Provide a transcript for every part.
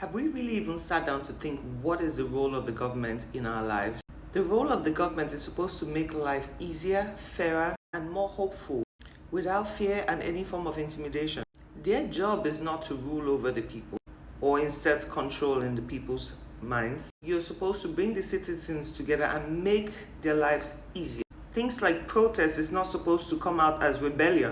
Have we really even sat down to think what is the role of the government in our lives? The role of the government is supposed to make life easier, fairer, and more hopeful without fear and any form of intimidation. Their job is not to rule over the people or insert control in the people's minds. You're supposed to bring the citizens together and make their lives easier. Things like protest is not supposed to come out as rebellion.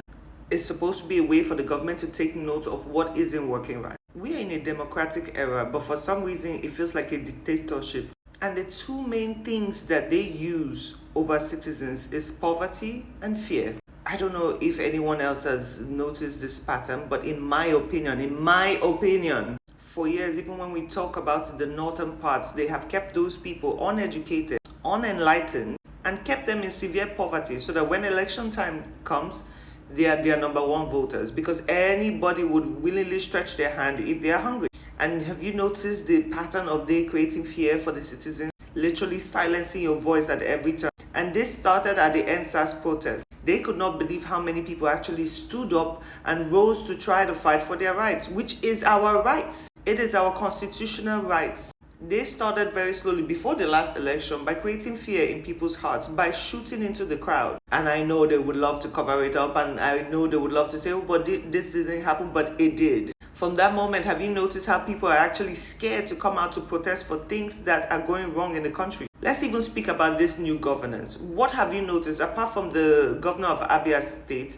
It's supposed to be a way for the government to take note of what isn't working right. We are in a democratic era, but for some reason it feels like a dictatorship. And the two main things that they use over citizens is poverty and fear. I don't know if anyone else has noticed this pattern, but in my opinion, for years, even when we talk about the northern parts, they have kept those people uneducated, unenlightened, and kept them in severe poverty so that when election time comes, they are their number one voters, because anybody would willingly stretch their hand if they are hungry. And have you noticed the pattern of they creating fear for the citizens, literally silencing your voice at every turn? And this started at the NSAS protest. They could not believe how many people actually stood up and rose to try to fight for their rights, which is our rights. It is our constitutional rights. They started very slowly before the last election by creating fear in people's hearts by shooting into the crowd. And I know they would love to cover it up, and I know they would love to say, oh, but this didn't happen, but it did. From that moment, have you noticed how people are actually scared to come out to protest for things that are going wrong in the country? Let's even speak about this new governance. What have you noticed, apart from the governor of Abia State,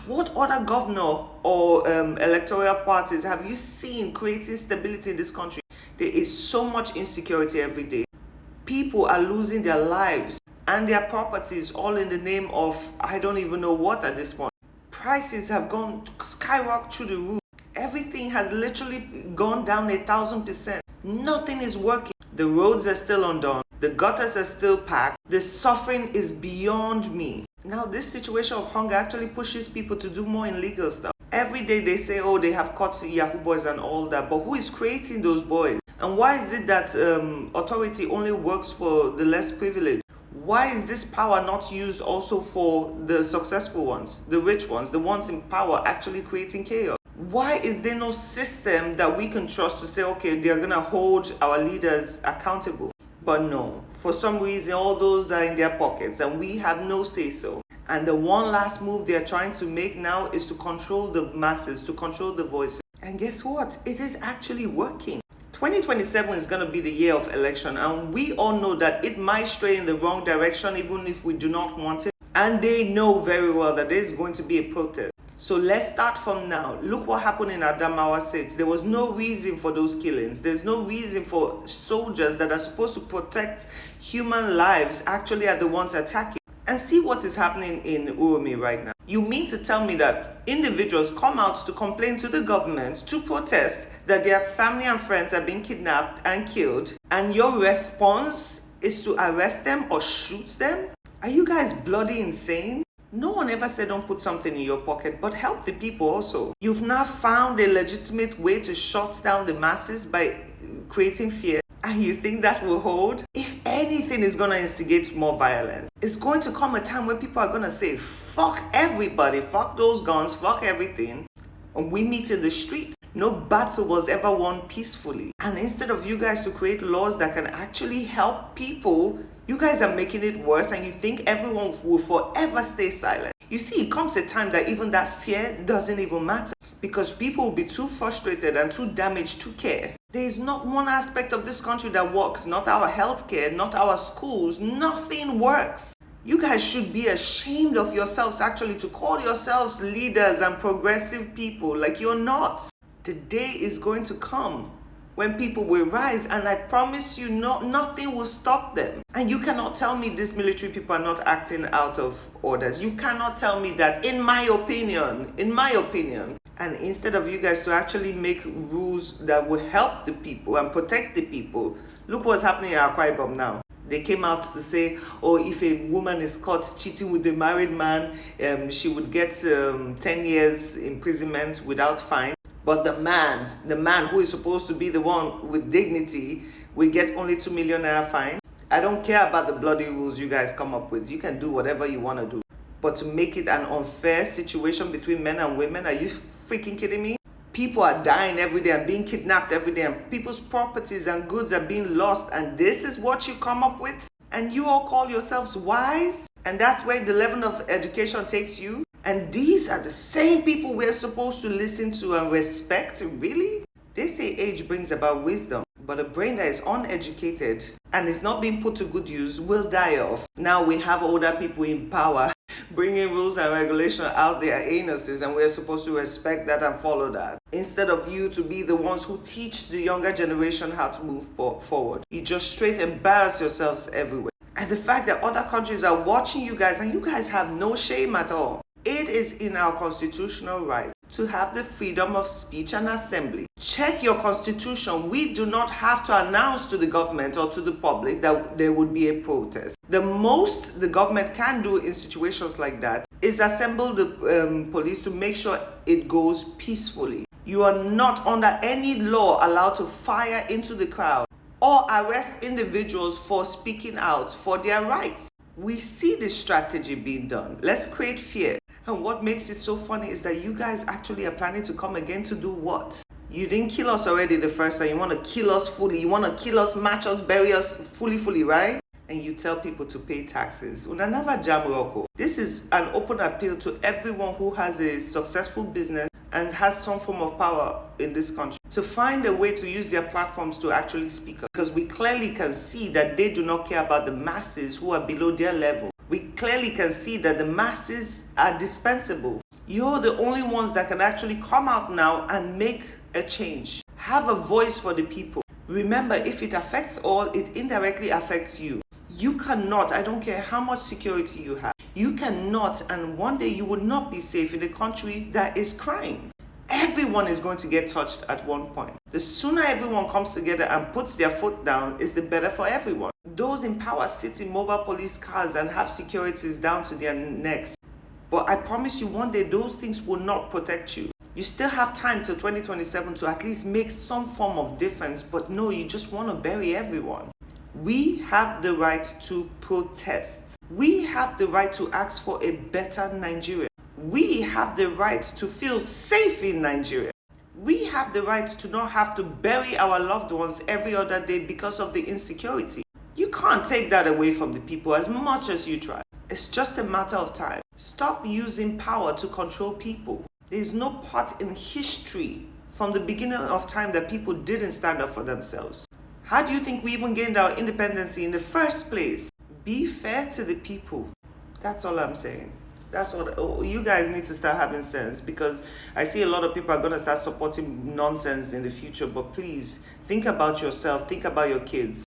what other governor or electoral parties have you seen creating stability in this country? There is so much insecurity every day. People are losing their lives and their properties all in the name of I don't even know what at this point. Prices have gone skyrocket through the roof. Everything has literally gone down 1,000%. Nothing is working. The roads are still undone. The gutters are still packed. The suffering is beyond me. Now, this situation of hunger actually pushes people to do more illegal stuff. Every day they say, oh, they have caught Yahoo boys and all that. But who is creating those boys? And why is it that authority only works for the less privileged? Why is this power not used also for the successful ones, the rich ones, the ones in power actually creating chaos? Why is there no system that we can trust to say, okay, they're going to hold our leaders accountable? But no, for some reason, all those are in their pockets and we have no say-so. And the one last move they're trying to make now is to control the masses, to control the voices. And guess what? It is actually working. 2027 is going to be the year of election, and we all know that it might stray in the wrong direction even if we do not want it. And they know very well that there is going to be a protest. So let's start from now. Look what happened in Adamawa State. There was no reason for those killings. There's no reason for soldiers that are supposed to protect human lives actually are the ones attacking. And see what is happening in Uromi right now. You mean to tell me that individuals come out to complain to the government, to protest that their family and friends are being kidnapped and killed, and your response is to arrest them or shoot them? Are you guys bloody insane? No one ever said don't put something in your pocket, but help the people also. You've now found a legitimate way to shut down the masses by creating fear. And you think that will hold? If anything is going to instigate more violence, it's going to come a time when people are going to say, fuck everybody, fuck those guns, fuck everything. And we meet in the street. No battle was ever won peacefully. And instead of you guys to create laws that can actually help people, you guys are making it worse, and you think everyone will forever stay silent. You see, it comes a time that even that fear doesn't even matter, because people will be too frustrated and too damaged to care. There is not one aspect of this country that works, not our healthcare, not our schools, nothing works. You guys should be ashamed of yourselves actually to call yourselves leaders and progressive people like you're not. The day is going to come when people will rise, and I promise you, nothing will stop them. And you cannot tell me these military people are not acting out of orders. You cannot tell me that, in my opinion. And instead of you guys to actually make rules that will help the people and protect the people, look what's happening in Akwa Ibom now. They came out to say, oh, if a woman is caught cheating with a married man, she would get 10 years imprisonment without fine. But the man who is supposed to be the one with dignity, will get only 2 million naira fine. I don't care about the bloody rules you guys come up with. You can do whatever you want to do. But to make it an unfair situation between men and women, are you freaking kidding me? People are dying every day and being kidnapped every day, and people's properties and goods are being lost, and this is what you come up with? And you all call yourselves wise? And that's where the level of education takes you? And these are the same people we're supposed to listen to and respect? Really? They say age brings about wisdom, but a brain that is uneducated and is not being put to good use will die off. Now we have older people in power bringing rules and regulation out their anuses, and we're supposed to respect that and follow that. Instead of you to be the ones who teach the younger generation how to move forward, you just straight embarrass yourselves everywhere. And the fact that other countries are watching you guys and you guys have no shame at all. It is in our constitutional right to have the freedom of speech and assembly. Check your constitution. We do not have to announce to the government or to the public that there would be a protest. The most the government can do in situations like that is assemble the police to make sure it goes peacefully. You are not under any law allowed to fire into the crowd or arrest individuals for speaking out for their rights. We see this strategy being done. Let's create fear. And what makes it so funny is that you guys actually are planning to come again to do what? You didn't kill us already the first time. You want to kill us fully. You want to kill us, match us, bury us fully, right? And you tell people to pay taxes. Unanava jam roko. This is an open appeal to everyone who has a successful business and has some form of power in this country to find a way to use their platforms to actually speak up. Because we clearly can see that they do not care about the masses who are below their level. We clearly can see that the masses are dispensable. You're the only ones that can actually come out now and make a change. Have a voice for the people. Remember, if it affects all, it indirectly affects you. You cannot, I don't care how much security you have, you cannot, and one day you will not be safe in a country that is crying. Everyone is going to get touched at one point. The sooner everyone comes together and puts their foot down, is the better for everyone. Those in power sit in mobile police cars and have securities down to their necks. But I promise you, one day those things will not protect you. You still have time till 2027 to at least make some form of difference, but no, you just want to bury everyone. We have the right to protest. We have the right to ask for a better Nigeria. We have the right to feel safe in Nigeria. We have the right to not have to bury our loved ones every other day because of the insecurity. You can't take that away from the people as much as you try. It's just a matter of time. Stop using power to control people. There is no part in history from the beginning of time that people didn't stand up for themselves. How do you think we even gained our independence in the first place? Be fair to the people. That's all I'm saying. That's what you guys need to start having sense, because I see a lot of people are going to start supporting nonsense in the future. But please think about yourself. Think about your kids.